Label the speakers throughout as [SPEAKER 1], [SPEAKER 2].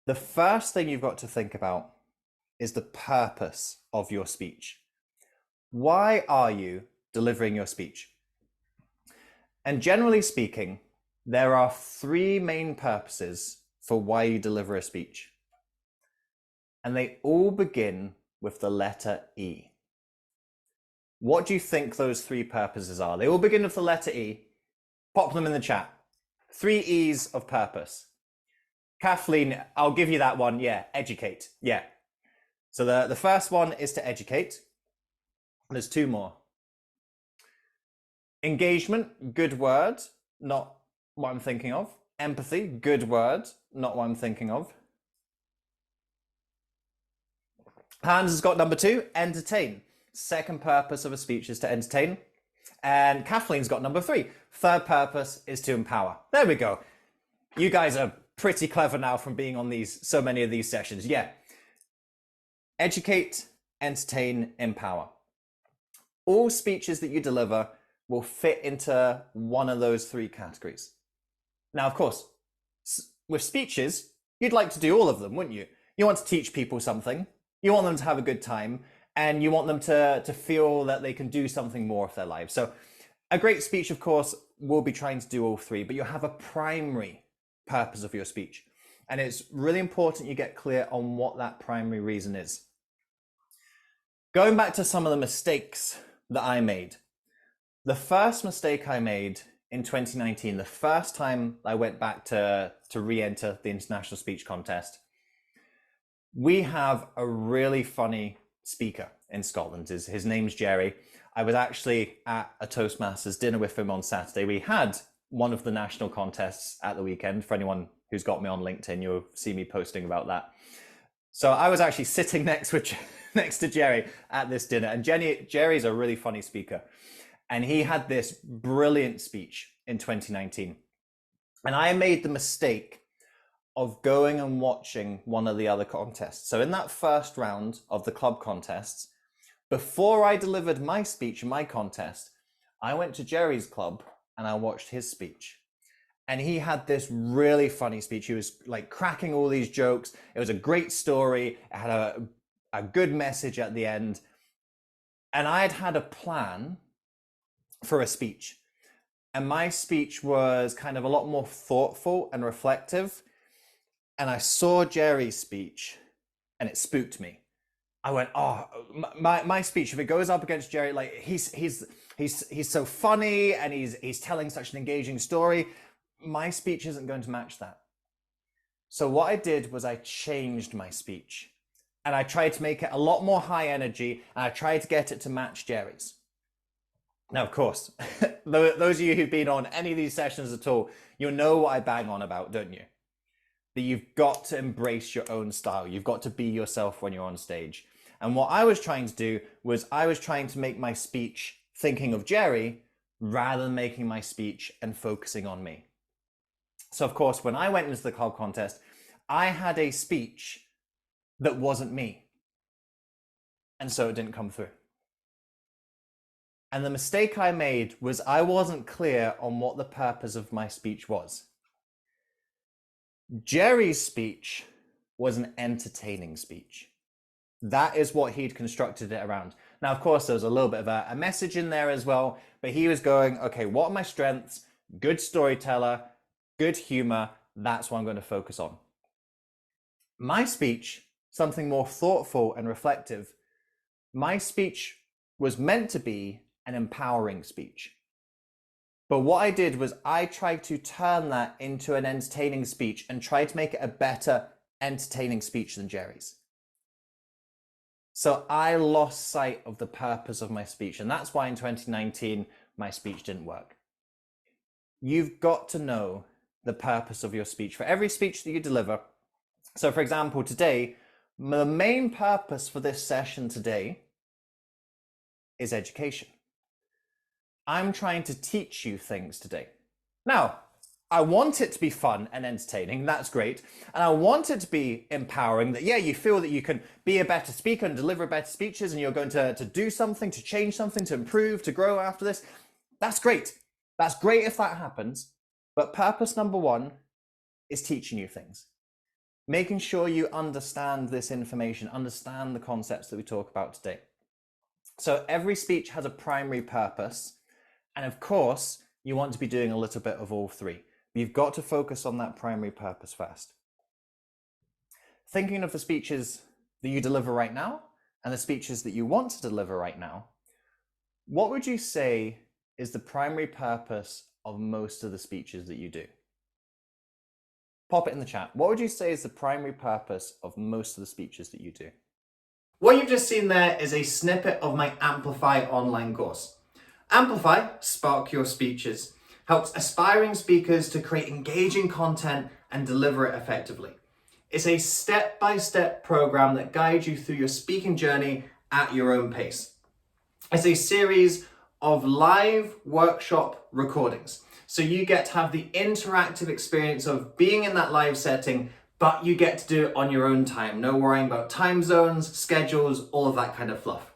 [SPEAKER 1] The first thing you've got to think about is the purpose of your speech. Why are you delivering your speech? And generally speaking, there are three main purposes for why you deliver a speech. And they all begin with the letter E. What do you think those three purposes are? They all begin with the letter E. Pop them in the chat. Three E's of purpose. Kathleen, I'll give you that one. Yeah, educate. Yeah. So the first one is to educate. There's two more. Engagement, good word, not what I'm thinking of. Empathy, good word, not what I'm thinking of. Hans has got number two, entertain. Second purpose of a speech is to entertain. And Kathleen's got number three. Third purpose is to empower. There we go. You guys are pretty clever now from being on so many of these sessions. Yeah. Educate, entertain, empower. All speeches that you deliver will fit into one of those three categories. Now, of course, with speeches, you'd like to do all of them, wouldn't you? You want to teach people something, you want them to have a good time, and you want them to feel that they can do something more with their lives. So a great speech, of course, will be trying to do all three, but you have a primary purpose of your speech. And it's really important you get clear on what that primary reason is. Going back to some of the mistakes that I made. The first mistake I made in 2019, the first time I went back to re-enter the International Speech Contest, we have a really funny speaker in Scotland. His name's Jerry. I was actually at a Toastmasters dinner with him on Saturday. We had one of the national contests at the weekend. For anyone who's got me on LinkedIn, you'll see me posting about that. So I was actually sitting next to Jerry at this dinner, and Jerry's a really funny speaker. And he had this brilliant speech in 2019. And I made the mistake of going and watching one of the other contests. So in that first round of the club contests, before I delivered my speech in my contest, I went to Jerry's club and I watched his speech. And he had this really funny speech. He was like cracking all these jokes. It was a great story. It had a good message at the end. And I had a plan for a speech. And my speech was kind of a lot more thoughtful and reflective. And I saw Jerry's speech and it spooked me. I went, oh, my speech, if it goes up against Jerry, like he's so funny and he's telling such an engaging story, my speech isn't going to match that. So what I did was I changed my speech and I tried to make it a lot more high energy and I tried to get it to match Jerry's. Now, of course, those of you who've been on any of these sessions at all, you'll know what I bang on about, don't you? That you've got to embrace your own style. You've got to be yourself when you're on stage. And what I was trying to do was I was trying to make my speech thinking of Jerry rather than making my speech and focusing on me. So of course, when I went into the club contest, I had a speech that wasn't me. And so it didn't come through. And the mistake I made was I wasn't clear on what the purpose of my speech was. Jerry's speech was an entertaining speech. That is what he'd constructed it around. Now, of course, there was a little bit of a message in there as well, but he was going, okay, what are my strengths? Good storyteller, good humor. That's what I'm going to focus on. My speech, something more thoughtful and reflective. My speech was meant to be an empowering speech. But what I did was I tried to turn that into an entertaining speech and try to make it a better entertaining speech than Jerry's. So I lost sight of the purpose of my speech. And that's why in 2019, my speech didn't work. You've got to know the purpose of your speech for every speech that you deliver. So for example, today, the main purpose for this session today is education. I'm trying to teach you things today. Now, I want it to be fun and entertaining. That's great. And I want it to be empowering that, yeah, you feel that you can be a better speaker and deliver better speeches and you're going to do something, to change something, to improve, to grow after this. That's great. That's great if that happens. But purpose number one is teaching you things. making sure you understand this information, understand the concepts that we talk about today. So every speech has a primary purpose. And of course, you want to be doing a little bit of all three. You've got to focus on that primary purpose first. Thinking of the speeches that you deliver right now and the speeches that you want to deliver right now, what would you say is the primary purpose of most of the speeches that you do? Pop it in the chat. What would you say is the primary purpose of most of the speeches that you do? What you've just seen there is a snippet of my Amplify online course. Amplify, Spark Your Speeches, helps aspiring speakers to create engaging content and deliver it effectively. It's a step-by-step program that guides you through your speaking journey at your own pace. It's a series of live workshop recordings. So you get to have the interactive experience of being in that live setting, but you get to do it on your own time. No worrying about time zones, schedules, all of that kind of fluff.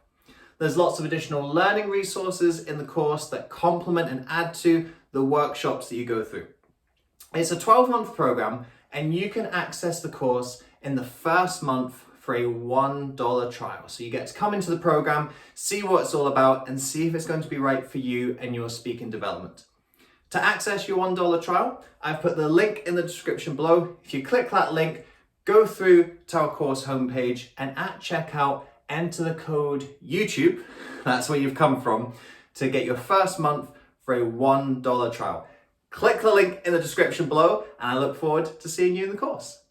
[SPEAKER 1] There's lots of additional learning resources in the course that complement and add to the workshops that you go through. It's a 12-month program, and you can access the course in the first month for a $1 trial. So you get to come into the program, see what it's all about, and see if it's going to be right for you and your speaking development. To access your $1 trial, I've put the link in the description below. If you click that link, go through to our course homepage, and at checkout, enter the code YouTube, that's where you've come from, to get your first month for a $1 trial. Click the link in the description below, and I look forward to seeing you in the course.